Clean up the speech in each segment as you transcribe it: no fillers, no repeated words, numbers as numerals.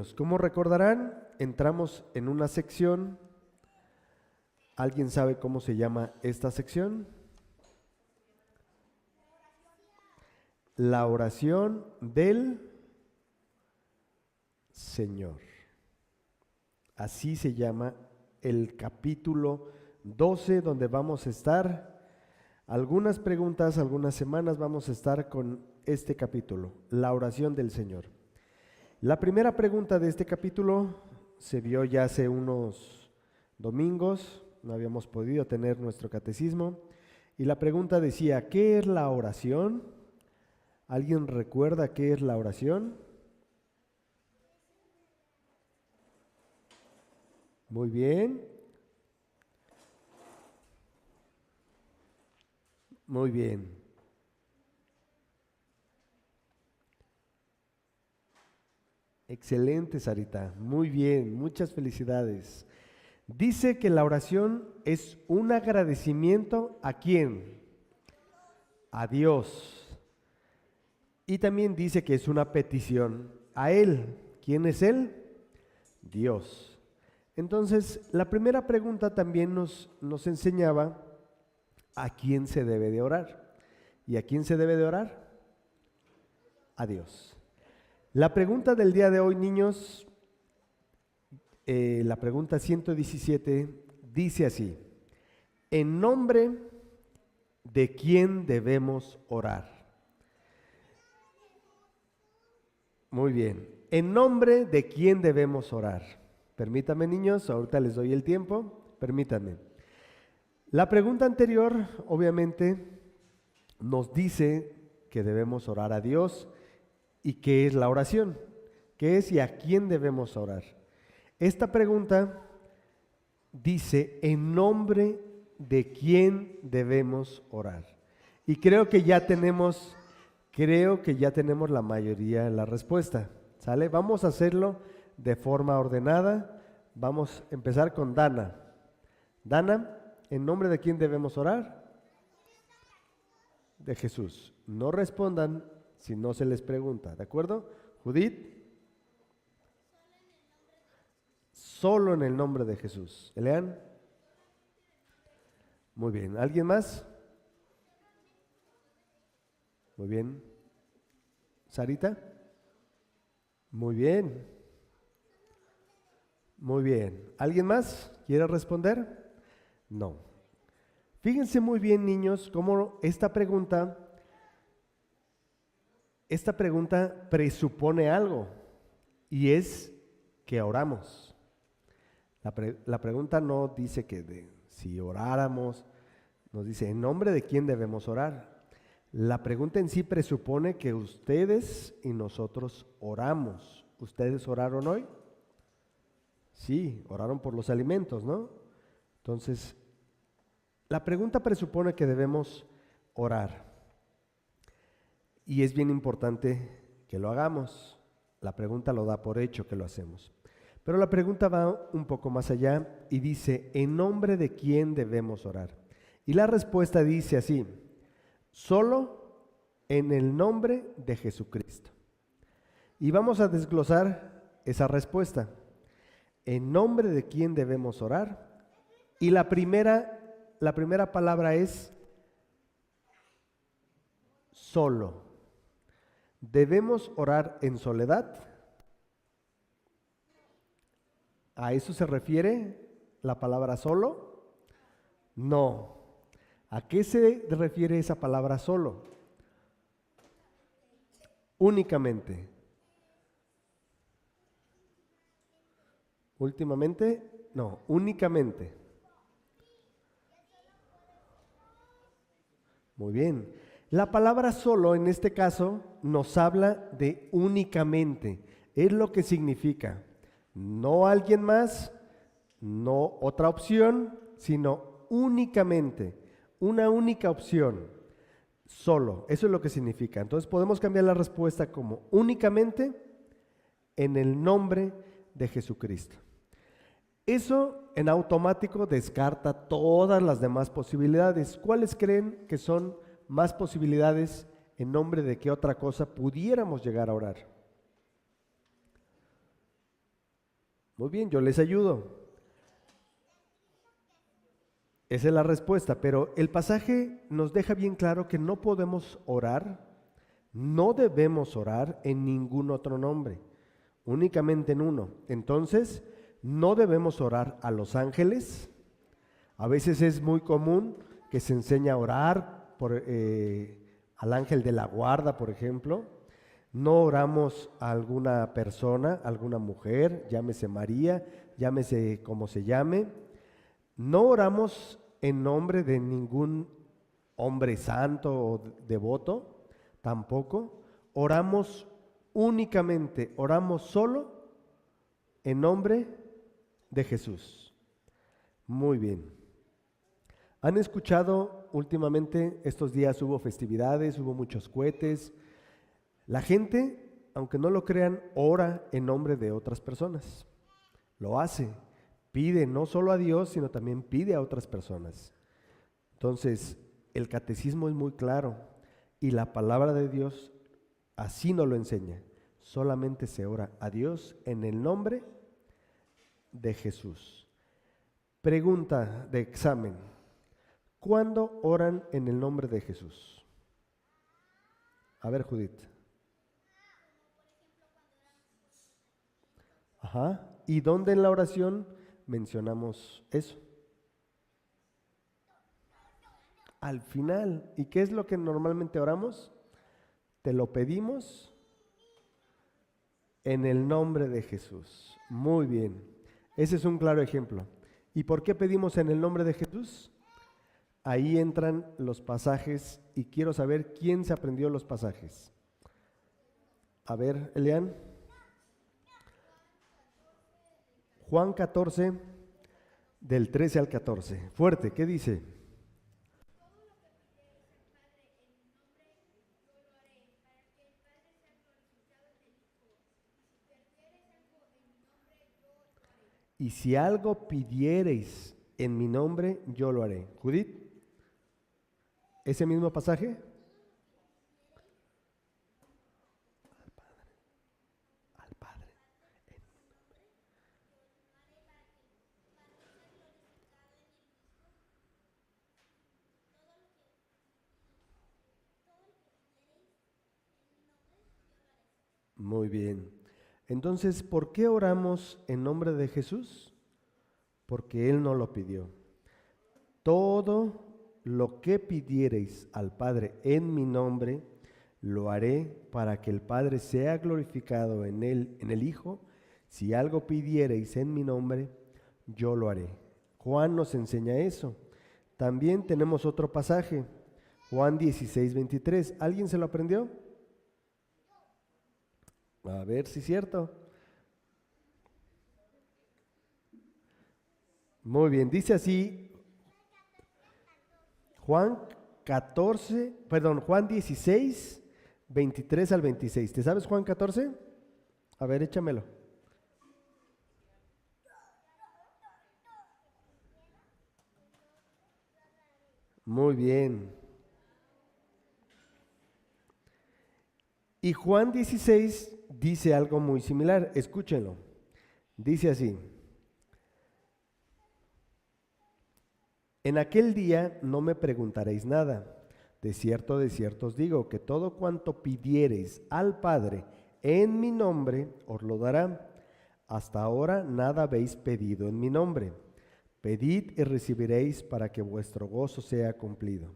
niños, como recordarán, entramos en una sección. ¿Alguien sabe cómo se llama esta sección? La oración del Señor. Así se llama el capítulo 12, donde vamos a estar algunas preguntas, algunas semanas vamos a estar con este capítulo, la oración del Señor. La primera pregunta de este capítulo se vio ya hace unos domingos, no habíamos podido tener nuestro catecismo, y la pregunta decía, ¿qué es la oración? ¿Alguien recuerda qué es la oración? Muy bien. Muy bien. Excelente, Sarita. Muy bien, muchas felicidades. Dice que la oración es un agradecimiento ¿a quién? A Dios. Y también dice que es una petición a Él. ¿Quién es Él? Dios. Entonces, la primera pregunta también nos enseñaba a quién se debe de orar. ¿Y a quién se debe de orar? A Dios. La pregunta del día de hoy, niños, la pregunta 117 dice así: ¿en nombre de quién debemos orar? Muy bien, ¿en nombre de quién debemos orar? Permítanme, niños, ahorita les doy el tiempo, permítanme. La pregunta anterior, obviamente, nos dice que debemos orar a Dios. ¿Y qué es la oración? ¿Qué es y a quién debemos orar? Esta pregunta dice, ¿en nombre de quién debemos orar? Y creo que ya tenemos la mayoría de la respuesta, ¿sale? Vamos a hacerlo de forma ordenada. Vamos a empezar con Dana. Dana, ¿en nombre de quién debemos orar? De Jesús. No respondan si no se les pregunta, ¿de acuerdo? Judith, solo en el nombre de Jesús. Elean, muy bien. ¿Alguien más? Muy bien. Sarita, muy bien. Muy bien. ¿Alguien más quiere responder? No. Fíjense muy bien, niños, cómo esta pregunta presupone algo, y es que oramos. La pregunta no dice si oráramos, nos dice en nombre de quién debemos orar. La pregunta en sí presupone que ustedes y nosotros oramos. ¿Ustedes oraron hoy? Sí, oraron por los alimentos, ¿no? Entonces, la pregunta presupone que debemos orar. Y es bien importante que lo hagamos. La pregunta lo da por hecho que lo hacemos. Pero la pregunta va un poco más allá y dice, ¿en nombre de quién debemos orar? Y la respuesta dice así, solo en el nombre de Jesucristo. Y vamos a desglosar esa respuesta. ¿En nombre de quién debemos orar? Y la primera palabra es solo. ¿Debemos orar en soledad? ¿A eso se refiere la palabra solo? No. ¿A qué se refiere esa palabra solo? Únicamente. Últimamente, no, únicamente. Muy bien. La palabra solo en este caso nos habla de únicamente. Es lo que significa. No alguien más, no otra opción, sino únicamente. Una única opción. Solo. Eso es lo que significa. Entonces podemos cambiar la respuesta como únicamente en el nombre de Jesucristo. Eso en automático descarta todas las demás posibilidades. ¿Cuáles creen que son más posibilidades en nombre de qué otra cosa pudiéramos llegar a orar? Muy bien, yo les ayudo. Esa es la respuesta, pero el pasaje nos deja bien claro que no podemos orar, no debemos orar en ningún otro nombre, únicamente en uno. Entonces, no debemos orar a los ángeles. A veces es muy común que se enseña a orar al ángel de la guarda, por ejemplo. No oramos a alguna persona, alguna mujer, llámese María, llámese como se llame. No oramos en nombre de ningún hombre santo o devoto, tampoco. Oramos únicamente, oramos solo en nombre de Jesús. Muy bien. ¿Han escuchado últimamente, estos días hubo festividades, hubo muchos cohetes? La gente, aunque no lo crean, ora en nombre de otras personas. Lo hace. Pide no solo a Dios, sino también pide a otras personas. Entonces, el catecismo es muy claro y la palabra de Dios así nos lo enseña. Solamente se ora a Dios en el nombre de Jesús. Pregunta de examen. ¿Cuándo oran en el nombre de Jesús? A ver, Judith. Ajá. ¿Y dónde en la oración mencionamos eso? Al final. ¿Y qué es lo que normalmente oramos? Te lo pedimos en el nombre de Jesús. Muy bien. Ese es un claro ejemplo. ¿Y por qué pedimos en el nombre de Jesús? Ahí entran los pasajes y quiero saber quién se aprendió los pasajes. A ver, Elian. Juan 14, del 13 al 14. Fuerte, ¿qué dice? Y si algo pidiereis en mi nombre, yo lo haré. Judith, ¿ese mismo pasaje? Al Padre. Muy bien. Entonces, ¿por qué oramos en nombre de Jesús? Porque Él no lo pidió. Todo lo que pidiereis al Padre en mi nombre, lo haré para que el Padre sea glorificado en él, en el Hijo. Si algo pidiereis en mi nombre, yo lo haré. Juan nos enseña eso. También tenemos otro pasaje, Juan 16, 23. ¿Alguien se lo aprendió? A ver si es cierto. Muy bien, dice así Juan 16, 23 al 26. ¿Te sabes Juan 14? A ver, échamelo. Muy bien. Y Juan 16 dice algo muy similar. Escúchenlo. Dice así. En aquel día no me preguntaréis nada. De cierto os digo, que todo cuanto pidiereis al Padre en mi nombre, os lo dará. Hasta ahora nada habéis pedido en mi nombre. Pedid y recibiréis para que vuestro gozo sea cumplido.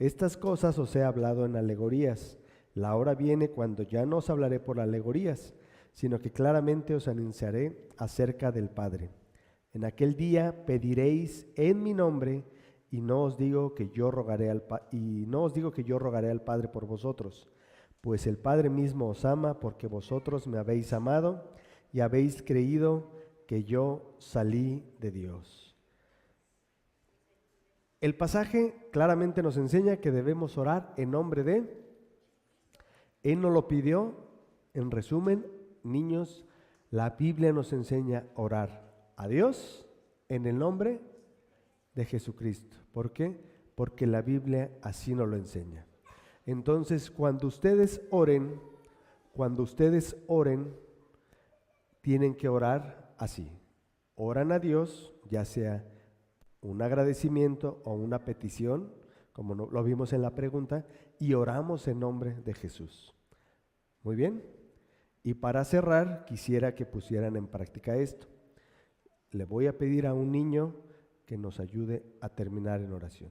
Estas cosas os he hablado en alegorías. La hora viene cuando ya no os hablaré por alegorías, sino que claramente os anunciaré acerca del Padre. En aquel día pediréis en mi nombre, y no os digo que yo rogaré al Padre por vosotros, pues el Padre mismo os ama, porque vosotros me habéis amado y habéis creído que yo salí de Dios. El pasaje claramente nos enseña que debemos orar en nombre de. Él nos lo pidió. En resumen, niños, la Biblia nos enseña a orar a Dios en el nombre de Jesucristo. ¿Por qué? Porque la Biblia así nos lo enseña. Entonces, cuando ustedes oren, tienen que orar así. oran a Dios, ya sea un agradecimiento o una petición, como lo vimos en la pregunta, y oramos en nombre de Jesús. Muy bien. Y para cerrar, quisiera que pusieran en práctica esto. Le voy a pedir a un niño que nos ayude a terminar en oración.